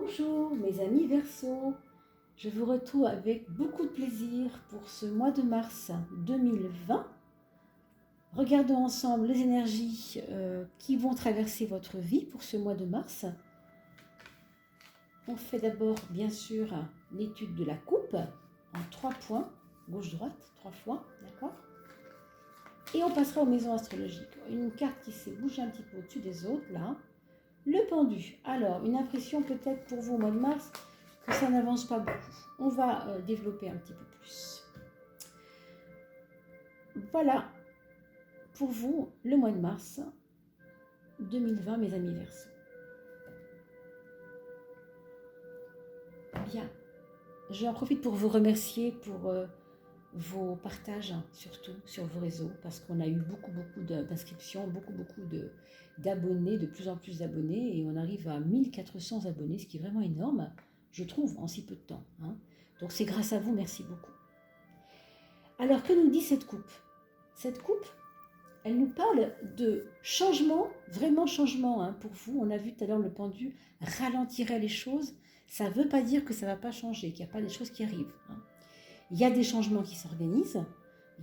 Bonjour mes amis Verseau, je vous retrouve avec beaucoup de plaisir pour ce mois de mars 2020. Regardons ensemble les énergies qui vont traverser votre vie pour ce mois de mars. On fait d'abord bien sûr l'étude de la coupe en 3 points, gauche-droite, 3 fois, d'accord? Et on passera aux maisons astrologiques. Une carte qui s'est bougée un petit peu au-dessus des autres là. Le pendu. Alors, une impression peut-être pour vous au mois de mars que ça n'avance pas beaucoup. On va développer un petit peu plus. Voilà pour vous le mois de mars 2020, mes amis Verseau. Bien, j'en profite pour vous remercier pour vos partages, surtout sur vos réseaux, parce qu'on a eu beaucoup d'inscriptions, beaucoup d'abonnés, de plus en plus d'abonnés, et on arrive à 1400 abonnés, ce qui est vraiment énorme, je trouve, en si peu de temps. Donc c'est grâce à vous, merci beaucoup. Alors, que nous dit cette coupe? Cette coupe, elle nous parle de changement, vraiment changement pour vous. On a vu tout à l'heure le pendu ralentirait les choses. Ça ne veut pas dire que ça ne va pas changer, qu'il n'y a pas des choses qui arrivent. Il y a des changements qui s'organisent.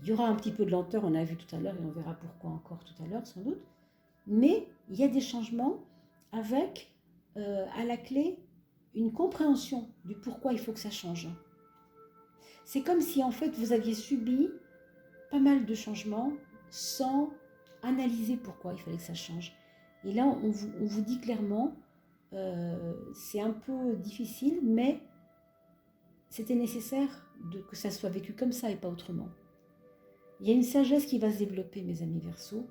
Il y aura un petit peu de lenteur, on a vu tout à l'heure, et on verra pourquoi encore tout à l'heure sans doute. Mais il y a des changements avec, à la clé, une compréhension du pourquoi il faut que ça change. C'est comme si en fait vous aviez subi pas mal de changements sans analyser pourquoi il fallait que ça change. Et là, on vous dit clairement, c'est un peu difficile, mais c'était nécessaire que ça soit vécu comme ça et pas autrement. Il y a une sagesse qui va se développer, mes amis Verseau,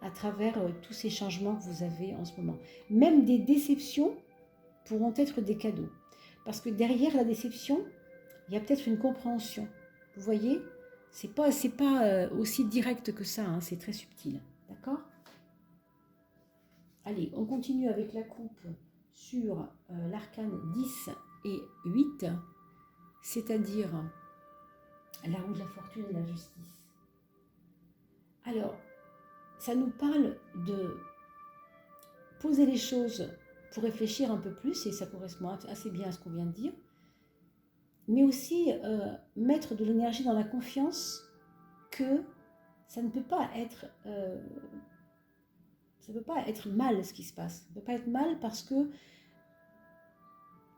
à travers tous ces changements que vous avez en ce moment. Même des déceptions pourront être des cadeaux. Parce que derrière la déception, il y a peut-être une compréhension. Vous voyez, c'est pas aussi direct que ça, c'est très subtil. D'accord? Allez, on continue avec la coupe sur l'arcane 10 et 8, c'est-à-dire la roue de la fortune et la justice. Alors, ça nous parle de poser les choses pour réfléchir un peu plus, et ça correspond assez bien à ce qu'on vient de dire, mais aussi mettre de l'énergie dans la confiance que ça ne peut pas être mal ce qui se passe. Ça ne peut pas être mal parce que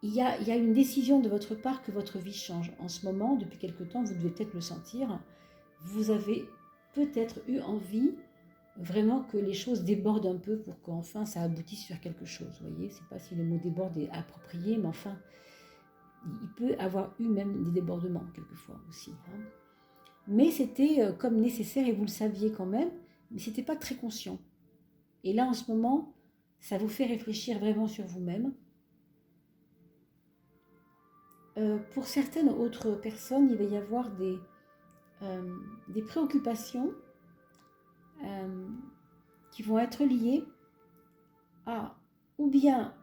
il y a une décision de votre part que votre vie change. En ce moment, depuis quelque temps, vous devez peut-être le sentir, vous avez peut-être eu envie vraiment que les choses débordent un peu pour qu'enfin ça aboutisse sur quelque chose. Vous voyez, je ne sais pas si le mot déborde est approprié, mais enfin, il peut avoir eu même des débordements quelquefois aussi. Mais c'était comme nécessaire et vous le saviez quand même, mais ce n'était pas très conscient. Et là, en ce moment, ça vous fait réfléchir vraiment sur vous-même. Pour certaines autres personnes, il va y avoir des préoccupations qui vont être liées à ou bien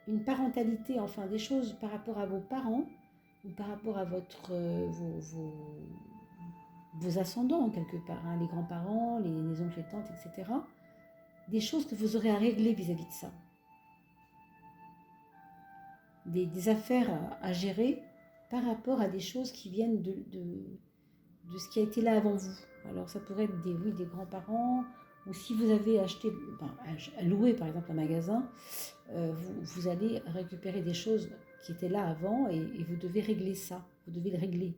une parentalité, enfin des choses par rapport à vos parents ou par rapport à vos ascendants quelque part, les grands-parents, les oncles et tantes, etc. Des choses que vous aurez à régler vis-à-vis de ça. Des affaires à gérer par rapport à des choses qui viennent de ce qui a été là avant vous. Alors ça pourrait être des grands-parents, ou si vous avez acheté, loué par exemple un magasin, vous allez récupérer des choses qui étaient là avant et vous devez régler ça, vous devez le régler.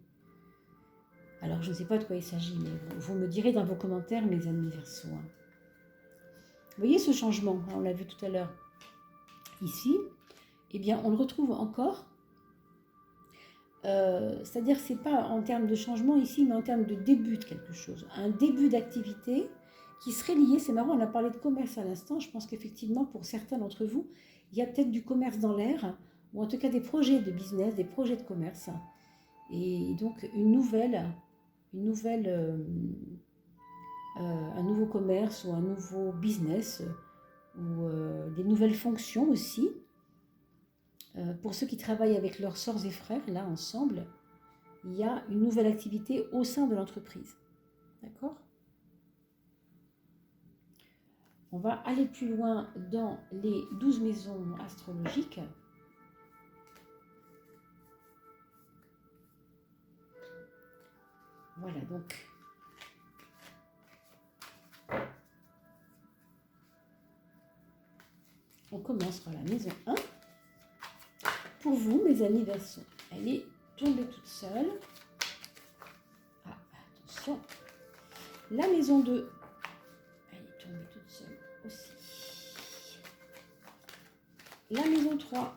Alors je ne sais pas de quoi il s'agit, mais vous me direz dans vos commentaires, mes amis Verseau. Vous voyez ce changement, on l'a vu tout à l'heure ici, eh bien on le retrouve encore. C'est-à-dire que ce n'est pas en termes de changement ici, mais en termes de début de quelque chose. Un début d'activité qui serait lié, c'est marrant, on a parlé de commerce à l'instant, je pense qu'effectivement pour certains d'entre vous, il y a peut-être du commerce dans l'air, ou en tout cas des projets de business, des projets de commerce. Et donc un nouveau commerce ou un nouveau business, ou des nouvelles fonctions aussi. Pour ceux qui travaillent avec leurs sœurs et frères, là, ensemble, il y a une nouvelle activité au sein de l'entreprise. D'accord? On va aller plus loin dans les 12 maisons astrologiques. Voilà, donc on commence par la maison 1. Pour vous, mes amis Verseau, elle est tombée toute seule. Ah, attention. La maison 2, elle est tombée toute seule aussi. La maison 3,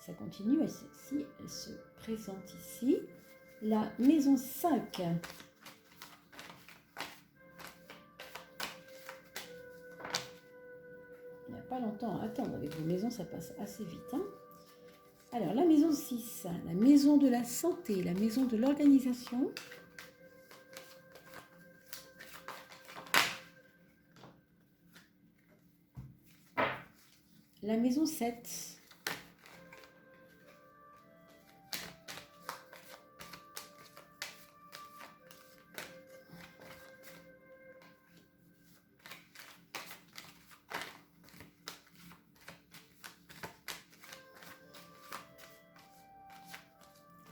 ça continue, et celle-ci, elle se présente ici. La maison 5, il n'y a pas longtemps à attendre. Avec vos maisons, ça passe assez vite. Hein. Alors, la maison 6, la maison de la santé, la maison de l'organisation. La maison 7.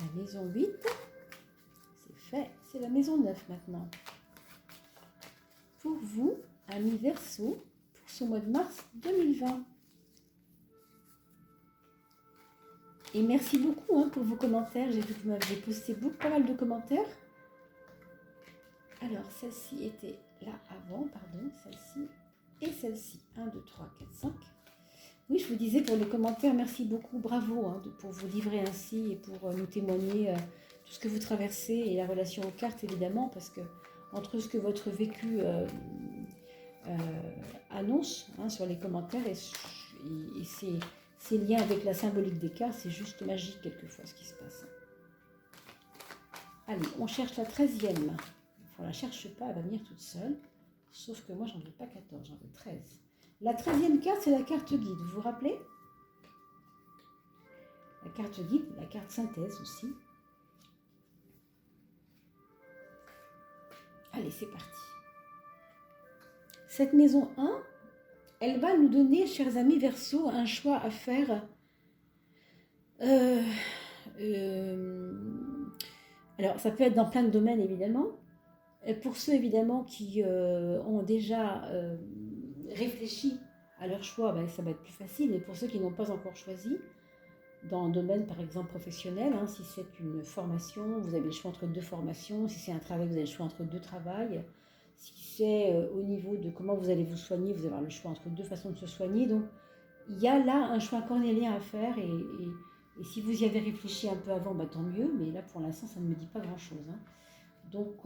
La maison 8, c'est fait. C'est la maison 9 maintenant. Pour vous, amis Verseau, pour ce mois de mars 2020. Et merci beaucoup pour vos commentaires. J'ai vu que vous m'avez posté pas mal de commentaires. Alors, celle-ci était là avant, pardon, celle-ci et celle-ci. 1, 2, 3, 4, 5. Oui, je vous disais pour les commentaires, merci beaucoup, bravo pour vous livrer ainsi et pour nous témoigner tout ce que vous traversez et la relation aux cartes évidemment, parce que entre ce que votre vécu annonce sur les commentaires et ces liens avec la symbolique des cartes, c'est juste magique quelquefois ce qui se passe. Allez, on cherche la 13e. On ne la cherche pas, elle va venir toute seule, sauf que moi j'en veux pas 14, j'en veux 13. La 13e carte, c'est la carte guide, vous vous rappelez? La carte guide, la carte synthèse aussi. Allez, c'est parti. Cette maison 1, elle va nous donner, chers amis Verseau, un choix à faire. Alors, ça peut être dans plein de domaines, évidemment. Et pour ceux, évidemment, qui ont déjà réfléchi à leur choix, ça va être plus facile. Mais pour ceux qui n'ont pas encore choisi, dans un domaine, par exemple, professionnel, si c'est une formation, vous avez le choix entre 2 formations. Si c'est un travail, vous avez le choix entre 2 travails. Si c'est au niveau de comment vous allez vous soigner, vous allez avoir le choix entre 2 façons de se soigner. Donc, il y a là un choix cornélien à faire. Et si vous y avez réfléchi un peu avant, tant mieux. Mais là, pour l'instant, ça ne me dit pas grand-chose. Donc,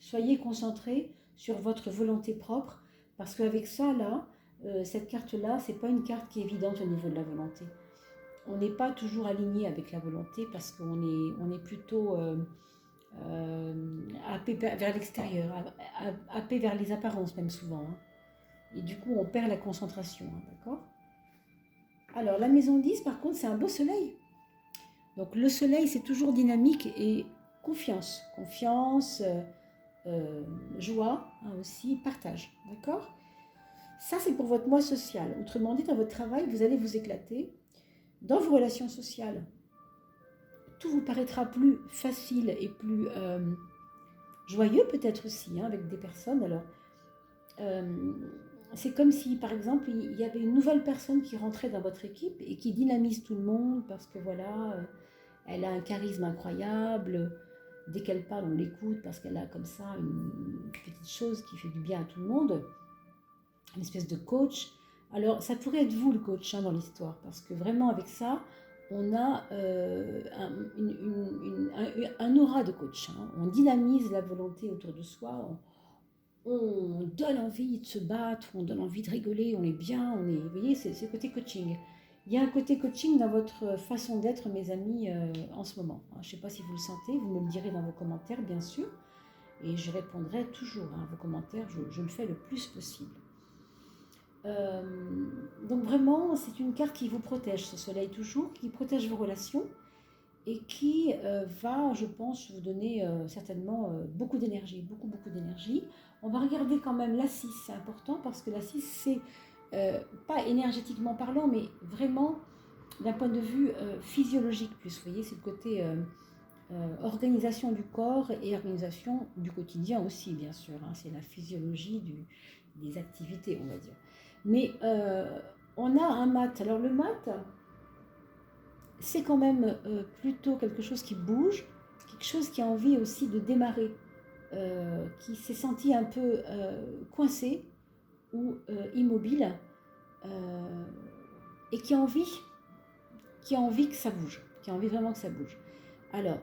soyez concentrés sur votre volonté propre. Parce qu'avec ça, là, cette carte-là, ce n'est pas une carte qui est évidente au niveau de la volonté. On n'est pas toujours aligné avec la volonté parce qu'on est plutôt happé vers l'extérieur, happé vers les apparences même souvent. Et du coup, on perd la concentration, d'accord? Alors, la maison 10, par contre, c'est un beau soleil. Donc, le soleil, c'est toujours dynamique et confiance. Confiance, joie aussi, partage, d'accord? Ça, c'est pour votre mois social. Autrement dit, dans votre travail, vous allez vous éclater. Dans vos relations sociales, tout vous paraîtra plus facile et plus joyeux peut-être aussi, avec des personnes. Alors, c'est comme si, par exemple, il y avait une nouvelle personne qui rentrait dans votre équipe et qui dynamise tout le monde parce que voilà, elle a un charisme incroyable. Dès qu'elle parle, on l'écoute parce qu'elle a comme ça une petite chose qui fait du bien à tout le monde. Une espèce de coach. Alors, ça pourrait être vous le coach dans l'histoire, parce que vraiment avec ça, on a un aura de coach. On dynamise la volonté autour de soi, on donne envie de se battre, on donne envie de rigoler, on est bien, vous voyez, c'est le côté coaching. Il y a un côté coaching dans votre façon d'être, mes amis, en ce moment. Je ne sais pas si vous le sentez, vous me le direz dans vos commentaires, bien sûr, et je répondrai toujours à vos commentaires, je le fais le plus possible. Donc vraiment, c'est une carte qui vous protège, ce soleil toujours, qui protège vos relations et qui va, je pense, vous donner certainement beaucoup d'énergie, beaucoup d'énergie. On va regarder quand même la 6, c'est important parce que la 6, c'est pas énergétiquement parlant, mais vraiment d'un point de vue physiologique plus. Vous voyez, c'est le côté organisation du corps et organisation du quotidien aussi, bien sûr. Hein, c'est la physiologie des activités, on va dire. Mais on a un mat. Alors le mat, c'est quand même plutôt quelque chose qui bouge, quelque chose qui a envie aussi de démarrer, qui s'est senti un peu coincé ou immobile, et qui a envie que ça bouge, qui a envie vraiment que ça bouge. Alors,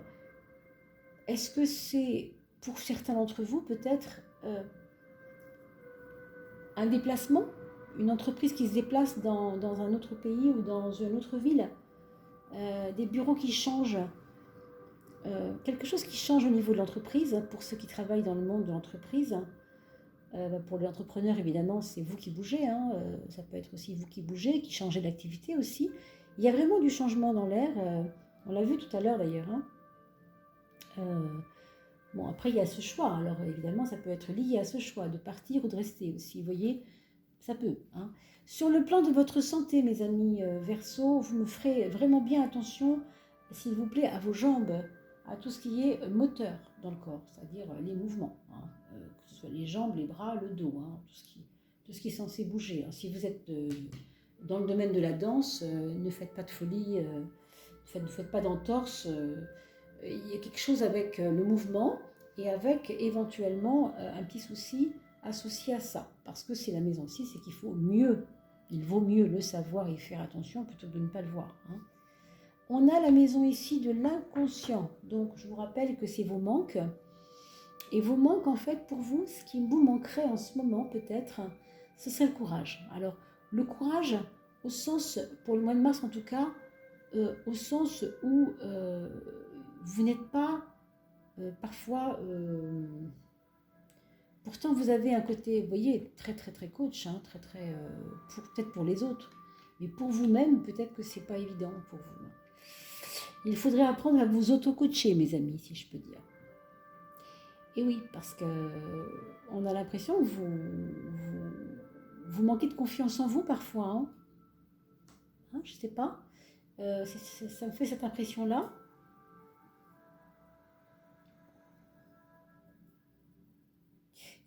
est-ce que c'est pour certains d'entre vous peut-être un déplacement, une entreprise qui se déplace dans un autre pays ou dans une autre ville, des bureaux qui changent, quelque chose qui change au niveau de l'entreprise, pour ceux qui travaillent dans le monde de l'entreprise. Pour les entrepreneurs, évidemment, c'est vous qui bougez, hein, ça peut être aussi vous qui bougez, qui changez d'activité aussi. Il y a vraiment du changement dans l'air, on l'a vu tout à l'heure d'ailleurs. Hein. Bon, après, il y a ce choix, alors évidemment, ça peut être lié à ce choix, de partir ou de rester aussi, vous voyez, ça peut. Hein. Sur le plan de votre santé, mes amis Verseau, vous me ferez vraiment bien attention, s'il vous plaît, à vos jambes, à tout ce qui est moteur dans le corps, c'est-à-dire les mouvements, hein, que ce soit les jambes, les bras, le dos, hein, tout ce qui est censé bouger. Hein. Si vous êtes dans le domaine de la danse, ne faites pas de folie, ne faites pas d'entorse. Il y a quelque chose avec le mouvement et avec éventuellement un petit souci associé à ça. Parce que c'est la maison 6, c'est qu'il faut mieux, il vaut mieux le savoir et faire attention plutôt que de ne pas le voir. Hein. On a la maison ici de l'inconscient. Donc, je vous rappelle que c'est vos manques. Et vos manques, en fait, pour vous, ce qui vous manquerait en ce moment, peut-être, ce serait le courage. Alors, le courage, au sens, pour le mois de mars en tout cas, au sens où vous n'êtes pas parfois... pourtant, vous avez un côté, vous voyez, très, très, très coach, hein, très, très... peut-être pour les autres. Mais pour vous-même, peut-être que c'est pas évident pour vous. Il faudrait apprendre à vous auto-coacher, mes amis, si je peux dire. Et oui, parce que on a l'impression que vous manquez de confiance en vous parfois. Hein. Hein, je ne sais pas. Ça me fait cette impression-là.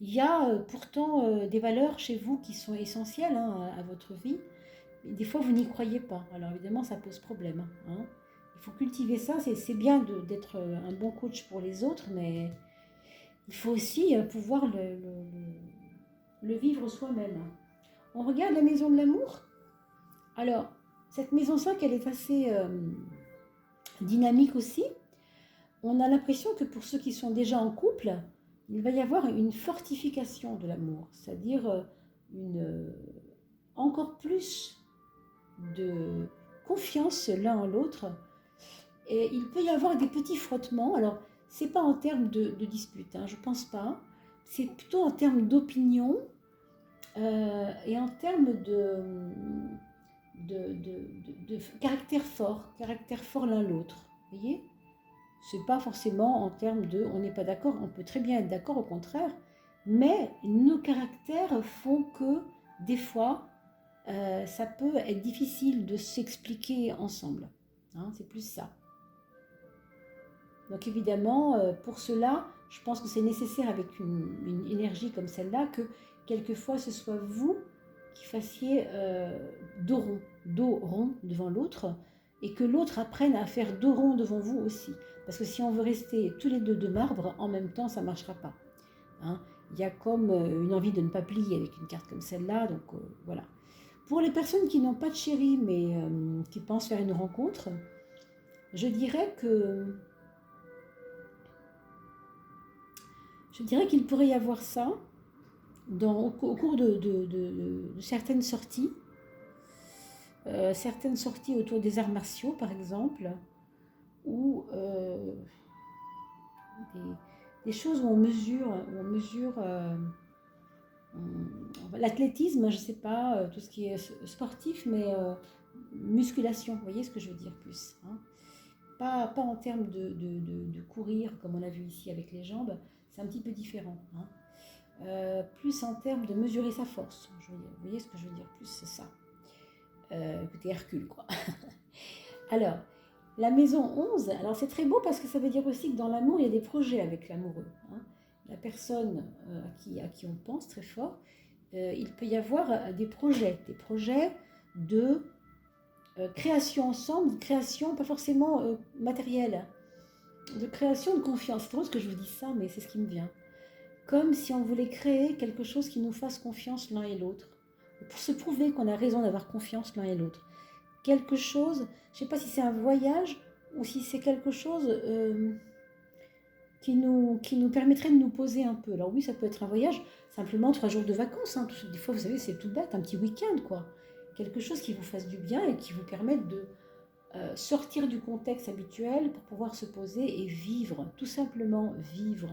Il y a pourtant des valeurs chez vous qui sont essentielles, hein, à votre vie. Et des fois, vous n'y croyez pas. Alors évidemment, ça pose problème. Hein. Il faut cultiver ça. C'est bien d'être un bon coach pour les autres, mais il faut aussi pouvoir le vivre soi-même. On regarde la maison de l'amour. Alors, cette maison 5, elle est assez dynamique aussi. On a l'impression que pour ceux qui sont déjà en couple, il va y avoir une fortification de l'amour, c'est-à-dire encore plus de confiance l'un en l'autre. Et il peut y avoir des petits frottements. Alors, c'est pas en termes de dispute, hein, je pense pas. C'est plutôt en termes d'opinion et en termes de caractère fort l'un l'autre. Vous voyez ? C'est pas forcément en termes de on n'est pas d'accord, on peut très bien être d'accord au contraire, mais nos caractères font que des fois ça peut être difficile de s'expliquer ensemble. Hein, c'est plus ça. Donc évidemment, pour cela, je pense que c'est nécessaire avec une énergie comme celle-là que quelquefois ce soit vous qui fassiez dos rond devant l'autre et que l'autre apprenne à faire dos rond devant vous aussi. Parce que si on veut rester tous les deux de marbre, en même temps, ça ne marchera pas. Hein, il y a comme une envie de ne pas plier avec une carte comme celle-là, donc voilà. Pour les personnes qui n'ont pas de chéri, mais qui pensent faire une rencontre, je dirais qu'il pourrait y avoir ça au cours de certaines sorties. Certaines sorties autour des arts martiaux, par exemple, ou des choses où on mesure l'athlétisme, je ne sais pas, tout ce qui est sportif, mais musculation, vous voyez ce que je veux dire plus. Hein, pas en termes de courir, comme on a vu ici avec les jambes, c'est un petit peu différent. Hein. Plus en termes de mesurer sa force, vous voyez ce que je veux dire plus, c'est ça. Côté Hercule, quoi. Alors, la maison 11, alors c'est très beau parce que ça veut dire aussi que dans l'amour, il y a des projets avec l'amoureux. Hein. La personne à qui on pense très fort, il peut y avoir des projets de création ensemble, de création pas forcément matérielle, de création de confiance. C'est drôle que je vous dise ça, mais c'est ce qui me vient. Comme si on voulait créer quelque chose qui nous fasse confiance l'un et l'autre, pour se prouver qu'on a raison d'avoir confiance l'un et l'autre. Quelque chose, je ne sais pas si c'est un voyage ou si c'est quelque chose qui nous permettrait de nous poser un peu. Alors oui, ça peut être un voyage, simplement 3 jours de vacances. Hein. Des fois, vous savez, c'est tout bête, un petit week-end, quoi. Quelque chose qui vous fasse du bien et qui vous permette de sortir du contexte habituel pour pouvoir se poser et vivre, tout simplement vivre.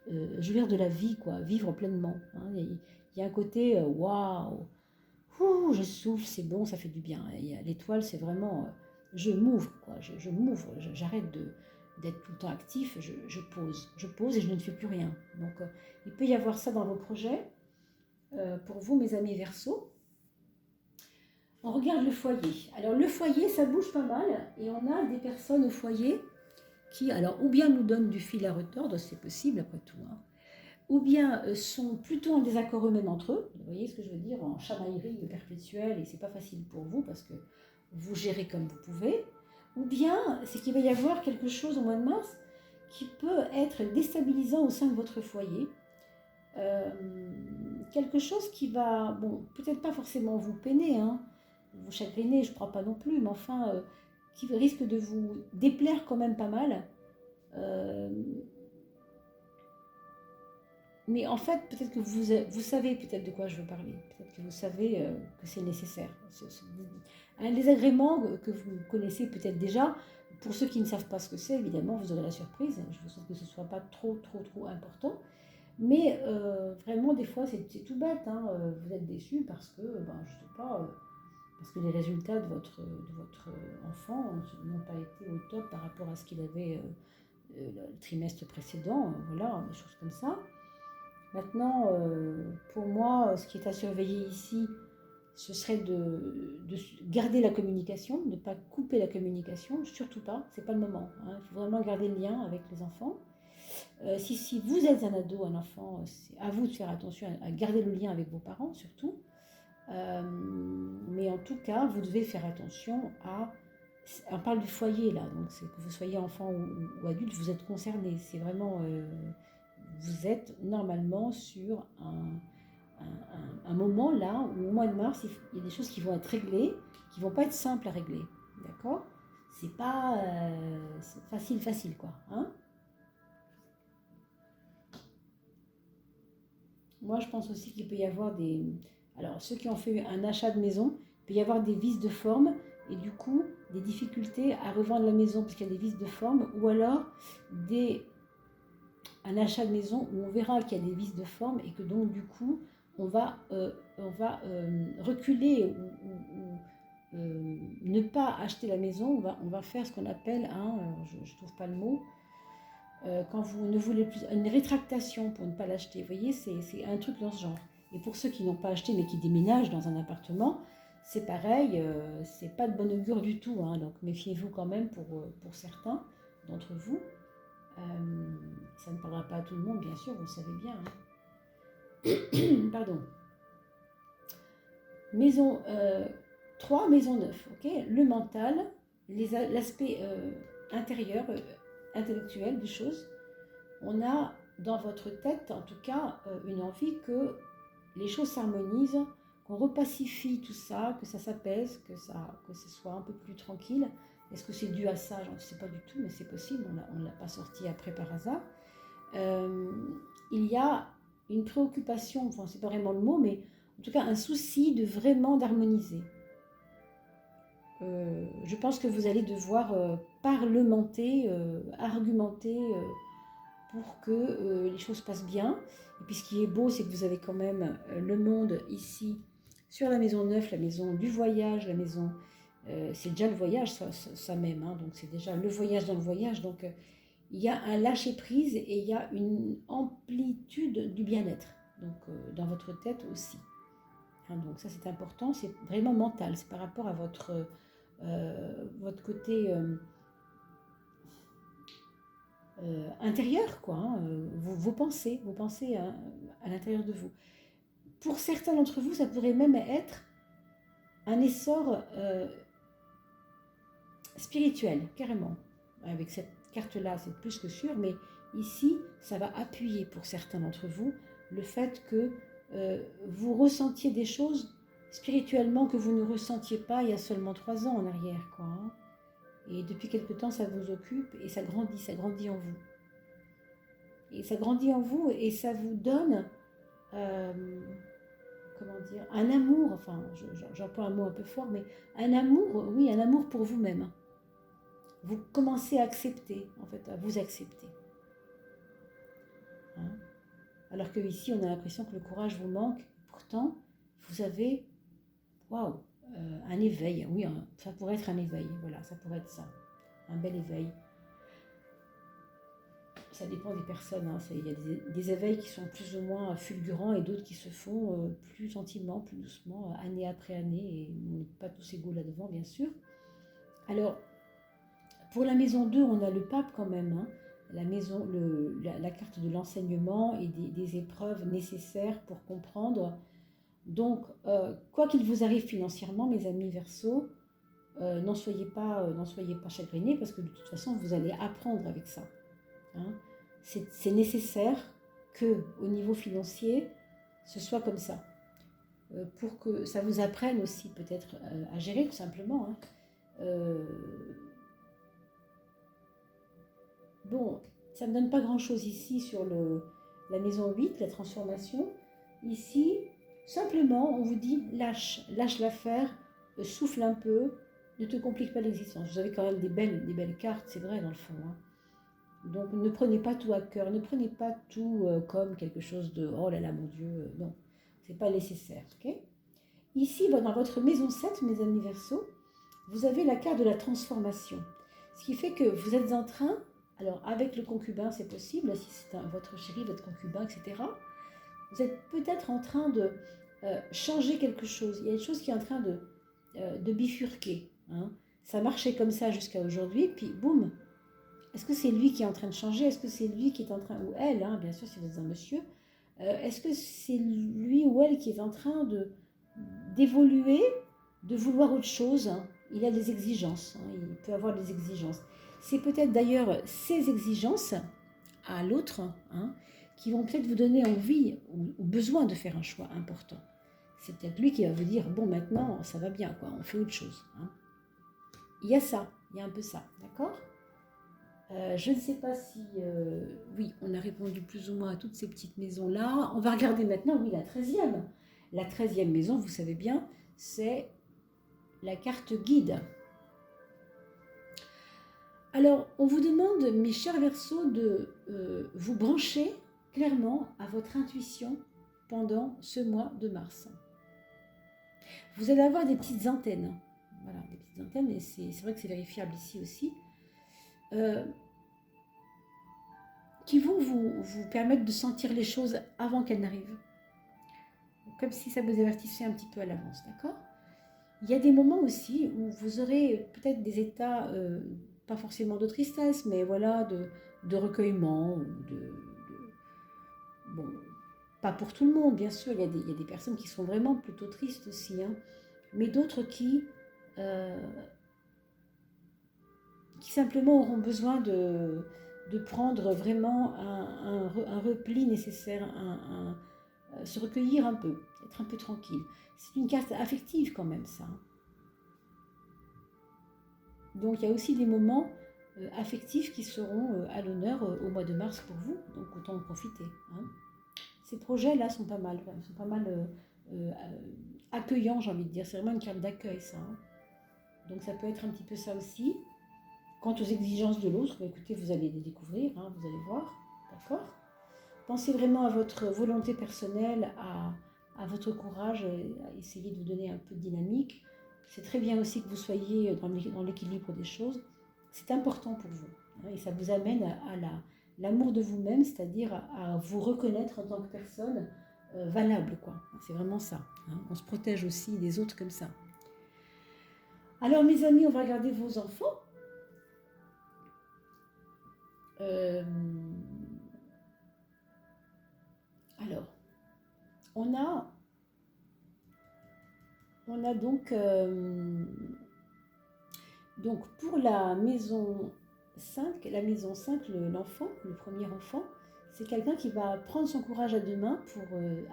Je veux dire de la vie, quoi, vivre pleinement. Hein. Il y a un côté waouh, je souffle, c'est bon, ça fait du bien. L'étoile, c'est vraiment, je m'ouvre, quoi, je m'ouvre, j'arrête d'être tout le temps actif, je pose et je ne fais plus rien. Donc, il peut y avoir ça dans vos projets. Pour vous, mes amis Verseaux. On regarde le foyer. Alors, le foyer, ça bouge pas mal et on a des personnes au foyer qui, alors, ou bien nous donnent du fil à retordre, c'est possible après tout, hein, ou bien sont plutôt en désaccord eux-mêmes entre eux, vous voyez ce que je veux dire, en chamaillerie perpétuelle, et c'est pas facile pour vous parce que vous gérez comme vous pouvez, ou bien c'est qu'il va y avoir quelque chose au mois de mars qui peut être déstabilisant au sein de votre foyer, quelque chose qui va, bon, peut-être pas forcément vous peiner, hein, vous chagriner, je crois pas non plus, mais enfin, qui risque de vous déplaire quand même pas mal. Mais en fait, peut-être que vous savez peut-être de quoi je veux parler. Peut-être que vous savez que c'est nécessaire. Un désagrément que vous connaissez peut-être déjà. Pour ceux qui ne savent pas ce que c'est, évidemment, vous aurez la surprise. Je vous souhaite que ce ne soit pas trop important. Mais vraiment, des fois, c'est tout bête. Hein. Vous êtes déçu parce que, je sais pas, parce que les résultats de votre enfant n'ont pas été au top par rapport à ce qu'il avait le trimestre précédent. Voilà, des choses comme ça. Maintenant, pour moi, ce qui est à surveiller ici, ce serait de garder la communication, de ne pas couper la communication, surtout pas, c'est pas le moment. Hein. Il faut vraiment garder le lien avec les enfants. Si vous êtes un ado, un enfant, c'est à vous de faire attention à garder le lien avec vos parents, surtout. Mais en tout cas, vous devez faire attention à... On parle du foyer là, donc c'est que vous soyez enfant ou adulte, vous êtes concerné. C'est vraiment... vous êtes normalement sur un moment là où au mois de mars, il y a des choses qui vont être réglées, qui vont pas être simples à régler. D'accord? C'est pas facile quoi. Hein. Moi, je pense aussi qu'il peut y avoir des... Alors, ceux qui ont fait un achat de maison, il peut y avoir des vices de forme et du coup, des difficultés à revendre la maison parce qu'il y a des vices de forme ou alors un achat de maison où on verra qu'il y a des vices de forme et que donc du coup on va reculer ou ne pas acheter la maison, on va faire ce qu'on appelle, je ne trouve pas le mot, quand vous ne voulez plus, une rétractation pour ne pas l'acheter, vous voyez, c'est un truc dans ce genre. Et pour ceux qui n'ont pas acheté mais qui déménagent dans un appartement, c'est pareil, c'est pas de bon augure du tout, hein, donc méfiez-vous quand même pour certains d'entre vous. Ça ne parlera pas à tout le monde, bien sûr, vous le savez bien. Hein. Pardon. Maison 3, maison 9. Okay, le mental, l'aspect intérieur, intellectuel des choses. On a dans votre tête, en tout cas, une envie que les choses s'harmonisent, qu'on repacifie tout ça, que ça s'apaise, que ce soit un peu plus tranquille. Est-ce que c'est dû à ça? Je ne sais pas du tout, mais c'est possible, on ne l'a pas sorti après par hasard. Il y a une préoccupation, enfin c'est pas vraiment le mot, mais en tout cas un souci de vraiment d'harmoniser. Je pense que vous allez devoir parlementer, argumenter pour que les choses passent bien. Et puis ce qui est beau, c'est que vous avez quand même le monde ici, sur la maison 9, la maison du voyage, la maison... c'est déjà le voyage, ça même, hein, donc c'est déjà le voyage dans le voyage, donc il y a un lâcher-prise et il y a une amplitude du bien-être, donc dans votre tête aussi. hein. Donc ça c'est important, c'est vraiment mental, c'est par rapport à votre côté intérieur, quoi, hein, vos pensées, à l'intérieur de vous. Pour certains d'entre vous, ça pourrait même être un essor spirituel, carrément. Avec cette carte-là, c'est plus que sûr, mais ici, ça va appuyer pour certains d'entre vous le fait que vous ressentiez des choses spirituellement que vous ne ressentiez pas il y a seulement 3 ans en arrière, quoi, hein. Et depuis quelque temps, ça vous occupe et ça grandit en vous. Et ça grandit en vous et ça vous donne, comment dire, un amour, enfin, j'emploie un mot un peu fort, mais un amour, oui, un amour pour vous-même. Vous commencez à accepter, en fait, à vous accepter. Hein. Alors que ici, on a l'impression que le courage vous manque. Pourtant, vous avez, waouh, un éveil. Oui, ça pourrait être un éveil. Voilà, ça pourrait être ça, un bel éveil. Ça dépend des personnes. Hein. Il y a des éveils qui sont plus ou moins fulgurants et d'autres qui se font plus gentiment, plus doucement, année après année. Et on n'est pas tous égaux là-devant, bien sûr. Alors, pour la maison 2, on a le pape quand même. Hein. La carte de l'enseignement et des épreuves nécessaires pour comprendre. Donc, quoi qu'il vous arrive financièrement, mes amis Verseau, n'en soyez pas chagrinés parce que de toute façon, vous allez apprendre avec ça. Hein. C'est nécessaire que, au niveau financier, ce soit comme ça. Pour que ça vous apprenne aussi peut-être à gérer tout simplement. Hein. Bon, ça ne me donne pas grand-chose ici sur la maison 8, la transformation. Ici, simplement, on vous dit lâche l'affaire, souffle un peu, ne te complique pas l'existence. Vous avez quand même des belles cartes, c'est vrai dans le fond. Hein. Donc ne prenez pas tout à cœur, ne prenez pas tout comme quelque chose de oh là là mon Dieu, non, c'est pas nécessaire. Okay. Ici, dans votre maison 7, mes amis Verseau, vous avez la carte de la transformation. Ce qui fait que vous êtes en train, alors avec le concubin c'est possible, si c'est votre chéri, votre concubin, etc. Vous êtes peut-être en train de changer quelque chose. Il y a une chose qui est en train de bifurquer. Hein. Ça marchait comme ça jusqu'à aujourd'hui, puis boum. Est-ce que c'est lui qui est en train de changer? Est-ce que c'est lui qui est en train, ou elle, hein, bien sûr si vous êtes un monsieur, est-ce que c'est lui ou elle qui est en train d'évoluer, de vouloir autre chose? Hein. Il a des exigences, hein, il peut avoir des exigences. C'est peut-être d'ailleurs ces exigences à l'autre hein, qui vont peut-être vous donner envie ou besoin de faire un choix important. C'est peut-être lui qui va vous dire, bon maintenant ça va bien, quoi, on fait autre chose. Hein. Il y a ça, il y a un peu ça, d'accord? Je ne sais pas si... oui, on a répondu plus ou moins à toutes ces petites maisons-là. On va regarder maintenant, oui, la 13e. La 13e maison, vous savez bien, c'est la carte guide. Alors, on vous demande, mes chers Verseaux, de vous brancher clairement à votre intuition pendant ce mois de mars. Vous allez avoir des petites antennes. Voilà, des petites antennes, et c'est vrai que c'est vérifiable ici aussi. Qui vont vous permettre de sentir les choses avant qu'elles n'arrivent. Comme si ça vous avertissait un petit peu à l'avance, d'accord? Il y a des moments aussi où vous aurez peut-être des états, pas forcément de tristesse, mais voilà, de recueillement, ou bon, pas pour tout le monde, bien sûr, il y a des personnes qui sont vraiment plutôt tristes aussi, hein, mais d'autres qui simplement auront besoin de prendre vraiment un repli nécessaire, se recueillir un peu, être un peu tranquille. C'est une carte affective quand même, ça. Donc il y a aussi des moments affectifs qui seront à l'honneur au mois de mars pour vous, donc autant en profiter. Hein. Ces projets-là sont pas mal accueillants, j'ai envie de dire. C'est vraiment une carte d'accueil, ça. Hein. Donc ça peut être un petit peu ça aussi. Quant aux exigences de l'autre, bah écoutez, vous allez les découvrir, hein, vous allez voir, d'accord? Pensez vraiment à votre volonté personnelle, à votre courage, à essayer de vous donner un peu de dynamique. C'est très bien aussi que vous soyez dans l'équilibre des choses. C'est important pour vous. Hein, et ça vous amène à l'amour de vous-même, c'est-à-dire à vous reconnaître en tant que personne valable, quoi. C'est vraiment ça. Hein. On se protège aussi des autres comme ça. Alors, mes amis, on va regarder vos enfants. Alors, on a donc pour la maison 5, l'enfant, le premier enfant, c'est quelqu'un qui va prendre son courage à deux mains pour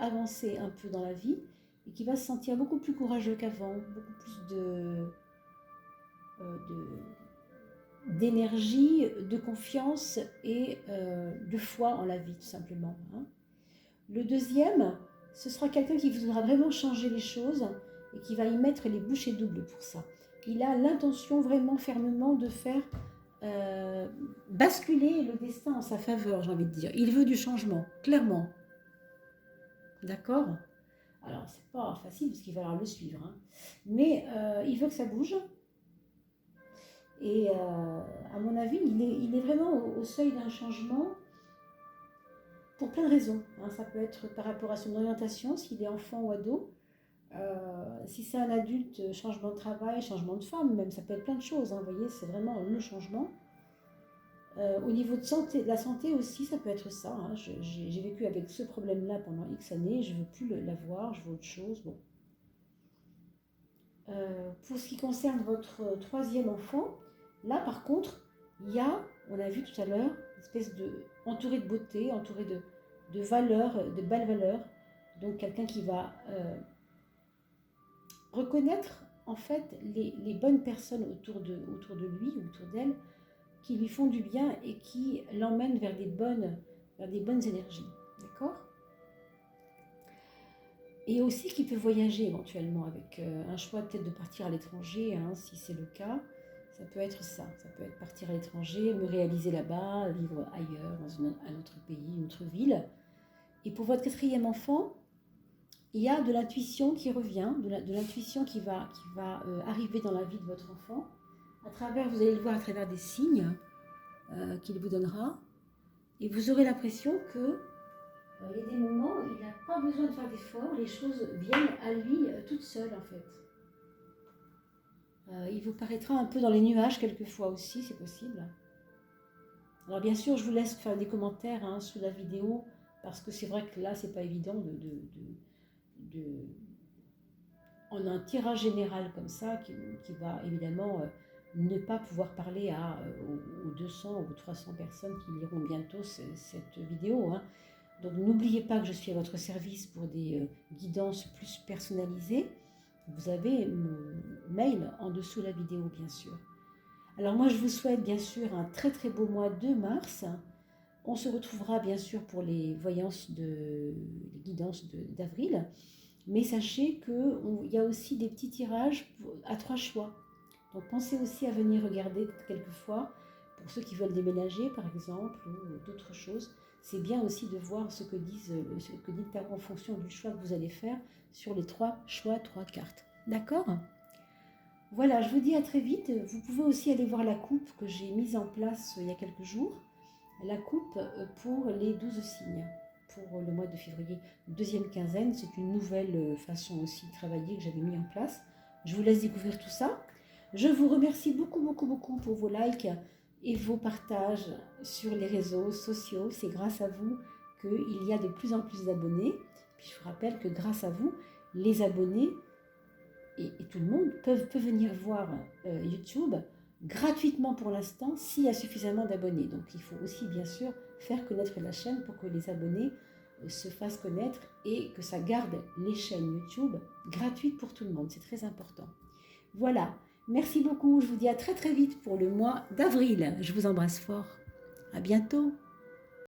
avancer un peu dans la vie et qui va se sentir beaucoup plus courageux qu'avant, beaucoup plus d'énergie, de confiance et de foi en la vie, tout simplement. Hein. Le deuxième, ce sera quelqu'un qui voudra vraiment changer les choses et qui va y mettre les bouchées doubles pour ça. Il a l'intention vraiment fermement de faire basculer le destin en sa faveur, j'ai envie de dire. Il veut du changement, clairement. D'accord ? Alors, c'est pas facile parce qu'il va falloir le suivre. Hein. Mais il veut que ça bouge. Et à mon avis, il est vraiment au seuil d'un changement pour plein de raisons. Hein. Ça peut être par rapport à son orientation, s'il est enfant ou ado. Si c'est un adulte, changement de travail, changement de femme, même, ça peut être plein de choses. Hein. Vous voyez, c'est vraiment le changement. Au niveau de la santé aussi, ça peut être ça. Hein. J'ai vécu avec ce problème-là pendant X années, je ne veux plus l'avoir, je veux autre chose. Bon. Pour ce qui concerne votre troisième enfant, là par contre, il y a, on l'a vu tout à l'heure, une espèce de, entouré de beauté, entouré de valeurs, de belles valeurs. Donc quelqu'un qui va reconnaître en fait les bonnes personnes autour de lui, autour d'elle, qui lui font du bien et qui l'emmènent vers des bonnes énergies. D'accord ? Et aussi qui peut voyager éventuellement avec un choix peut-être de partir à l'étranger, hein, si c'est le cas. Ça peut être ça. Ça peut être partir à l'étranger, me réaliser là-bas, vivre ailleurs, dans un autre pays, une autre ville. Et pour votre quatrième enfant, il y a de l'intuition qui revient, de l'intuition qui va arriver dans la vie de votre enfant. Vous allez le voir à travers des signes qu'il vous donnera. Et vous aurez l'impression que il y a des moments où il n'a pas besoin de faire d'efforts, les choses viennent à lui toutes seules en fait. Il vous paraîtra un peu dans les nuages quelquefois aussi, c'est possible. Alors bien sûr, je vous laisse faire des commentaires hein, sous la vidéo, parce que c'est vrai que là, c'est pas évident en un tirage général comme ça, qui va évidemment ne pas pouvoir parler aux 200 ou 300 personnes qui liront bientôt cette vidéo. Hein. Donc n'oubliez pas que je suis à votre service pour des guidances plus personnalisées. Vous avez mon mail en dessous de la vidéo, bien sûr. Alors moi, je vous souhaite bien sûr un très très beau mois de mars. On se retrouvera bien sûr pour les guidances d'avril. Mais sachez qu'il y a aussi des petits tirages à 3 choix. Donc pensez aussi à venir regarder quelquefois, pour ceux qui veulent déménager par exemple, ou d'autres choses. C'est bien aussi de voir ce que dit le tarot en fonction du choix que vous allez faire sur les 3 choix, 3 cartes. D'accord ? Voilà, je vous dis à très vite. Vous pouvez aussi aller voir la coupe que j'ai mise en place il y a quelques jours. La coupe pour les 12 signes, pour le mois de février. Deuxième quinzaine, c'est une nouvelle façon aussi de travailler que j'avais mis en place. Je vous laisse découvrir tout ça. Je vous remercie beaucoup, beaucoup, beaucoup pour vos likes et vos partages sur les réseaux sociaux. C'est grâce à vous qu'il y a de plus en plus d'abonnés. Puis je vous rappelle que grâce à vous, les abonnés et tout le monde peuvent venir voir YouTube gratuitement pour l'instant s'il y a suffisamment d'abonnés. Donc il faut aussi bien sûr faire connaître la chaîne pour que les abonnés se fassent connaître et que ça garde les chaînes YouTube gratuites pour tout le monde. C'est très important. Voilà. Merci beaucoup. Je vous dis à très très vite pour le mois d'avril. Je vous embrasse fort. À bientôt.